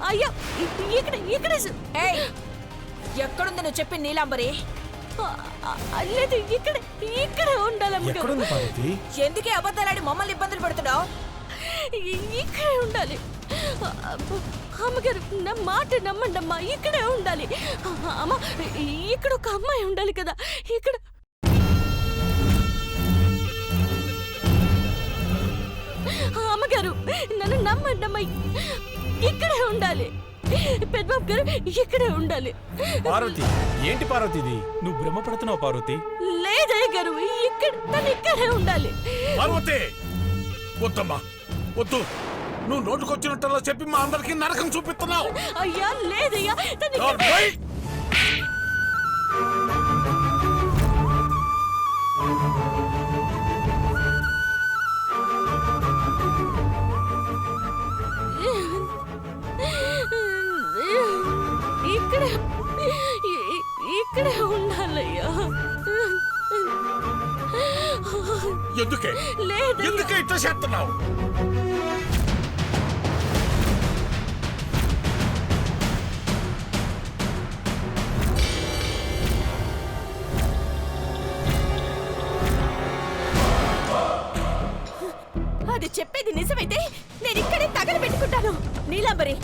అయ్యా ఇక్కడ ఇక్కడ ఎక్కడుంది నువ్వు చెప్పి నీలాంబరి? లేదు ఇక్కడ ఇక్కడే ఉండాలి. ఎందుకే అబద్ధాలాడి మమ్మల్ని ఇబ్బందులు పెడుతున్నావు? ఇక్కడే ఉండాలి అమ్మగారు, నా మాట నమ్మండి అమ్మా. ఇక్కడే ఉండాలి అమ్మ. ఇక్కడ ఒక అమ్మాయి ఉండాలి కదా. ఇక్కడ అమ్మగారు నన్ను నమ్మండి అమ్మాయి. ఇక్కడే ఉండాలి. పెద్దబాబు గారు ఇక్కడే ఉండాలి. పార్వతి, ఏంటి పార్వతి ఇది? నువ్వు భ్రమపడుతున్నావు పార్వతి. లేదయ్య గారు, ఇక్కడ తను ఇక్కడే ఉండాలి. పార్వతి వద్దమ్మా, వద్దు. నువ్వు నోటుకొచ్చినట్టల్లా చెప్పి మా అందరికి నరకం చూపిస్తున్నావు. అయ్యా లేదయ్యా, ఇక్కడే ఉండాలయ్యా. ఎందుకే ఇట్లా చేస్తున్నావు? అది చెప్పేది నిజమైతే నేను ఇక్కడే తగలబెట్టుకుంటాను. నీలాంబరి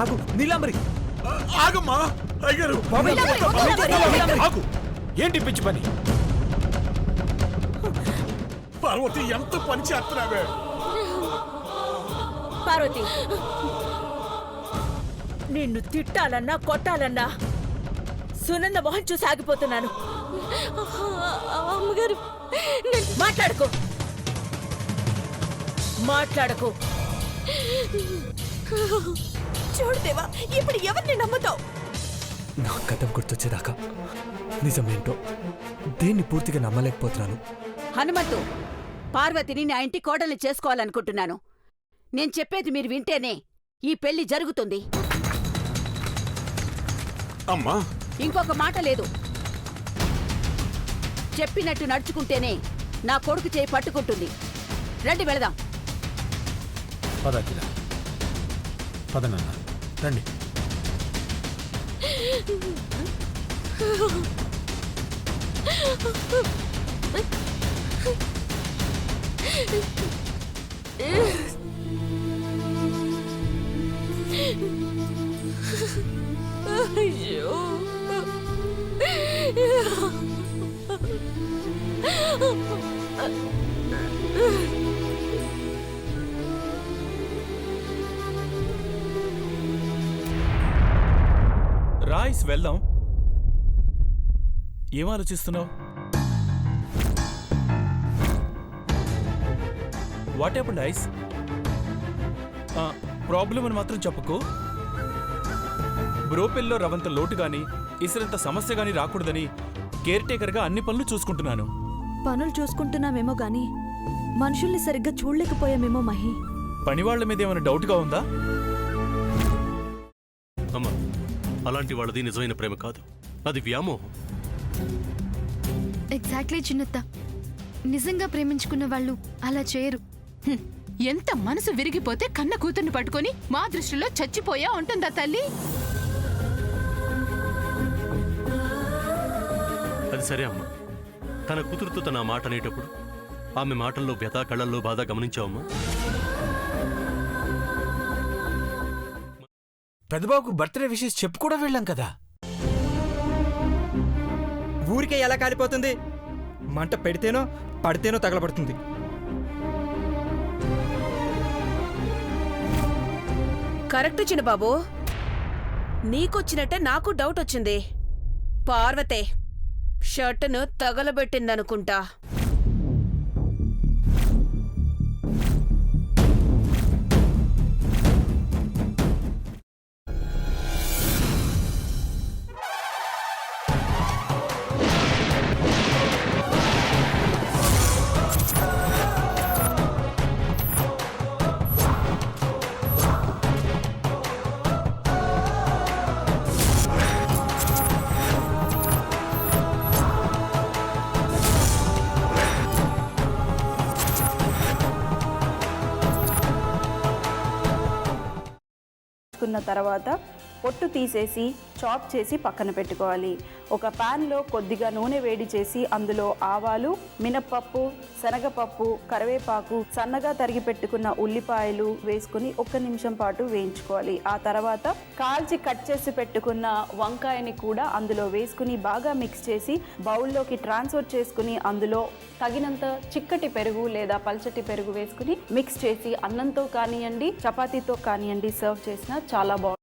ఆగు, నీలాంబరి ఆగమ్మా. అయ్యారు ఆగు. ఏంటి పిచ్చి పని? పార్వతి ఎంత పని చేస్తున్నావే? పార్వతి, నిన్ను తిట్టాలన్నా కొట్టాలన్నా సునంద మొహం చూసి ఆగిపోతున్నాను. అమ్మగారు మాట్లాడకు. చూడదేవా, ఇప్పుడు ఎవరిని నమ్ముతావు? నా కథం గుర్తొచ్చేదాకా నిజమేంటో దేన్ని పూర్తిగా నమ్మలేకపోతున్నాను. హనుమంతు, పార్వతిని నా ఇంటి కోడల్ని చేసుకోవాలనుకుంటున్నాను. నేను చెప్పేది మీరు వింటేనే ఈ పెళ్లి జరుగుతుంది. అమ్మా, ఇంకొక మాట లేదు. చెప్పినట్టు నడుచుకుంటేనే నా కొడుకు చేయి పట్టుకుంటుంది. రండి వెళదాం. పదనన్నా రండి. అయ్యో రాయిస్ వెళ్దాం. ఏం ఆలోచిస్తున్నావు? What happened ice? ప్రాబ్లం అని మాత్రం చెప్పకు. బ్రోపెల్లో రవంత లోటు గాని ఇసరంత సమస్య గాని రాకూడదని కేర్ టేకర్గా అన్ని పనులు చూసుకుంటున్నాను. పనులు చూసుకుంటున్నామేమో గాని మనుషుల్ని సరిగ్గా చూడలేకపోయామేమో మహి. పనివాళ్ల మీద ఏమైనా డౌట్గా ఉందా? అమ్మా, అలాంటి వాళ్ళది నిజమైన ప్రేమ కాదు, అది వ్యామోహం. ఎగ్జాక్ట్లీ చిన్నత్త. నిజంగా ప్రేమించుకున్న వాళ్ళు అలా చేయరు. ఎంత మనసు విరిగిపోతే కన్న కూతుర్ని పట్టుకొని మా దృష్టిలో చచ్చిపోయా ఉంటుందా తల్లి? అది సరే అమ్మా, తన కూతురుతో తన మాట అనేటప్పుడు ఆమె మాటల్లో వ్యథ, కళ్ళల్లో బాధ గమనించావమ్మా? పెద్దబాబుకు బర్త్డే విషెస్ చెప్పు కూడా వెళ్ళాం కదా. ఊరికే ఎలా కాలిపోతుంది? మంట పెడితేనో పడితేనో తగలబడుతుంది. కరెక్ట్ చిన్నబాబు, నీకొచ్చినట్టే నాకు డౌట్ వచ్చింది. పార్వతే షర్టును తగలబెట్టిందనుకుంటా. చేసుకున్న తర్వాత పొట్టు తీసేసి చాప్ చేసి పక్కన పెట్టుకోవాలి. ఒక ప్యాన్లో కొద్దిగా నూనె వేడి చేసి అందులో ఆవాలు, మినప్పప్పు, శనగపప్పు, కరివేపాకు, సన్నగా తరిగి పెట్టుకున్న ఉల్లిపాయలు వేసుకుని 1 నిమిషం పాటు వేయించుకోవాలి. ఆ తర్వాత కాల్చి కట్ చేసి పెట్టుకున్న వంకాయని కూడా అందులో వేసుకుని బాగా మిక్స్ చేసి బౌల్లోకి ట్రాన్స్ఫర్ చేసుకుని అందులో తగినంత చిక్కటి పెరుగు లేదా పల్చటి పెరుగు వేసుకుని మిక్స్ చేసి అన్నంతో కానివ్వండి, చపాతీతో కానివ్వండి సర్వ్ చేసినా చాలా బాగుంటుంది.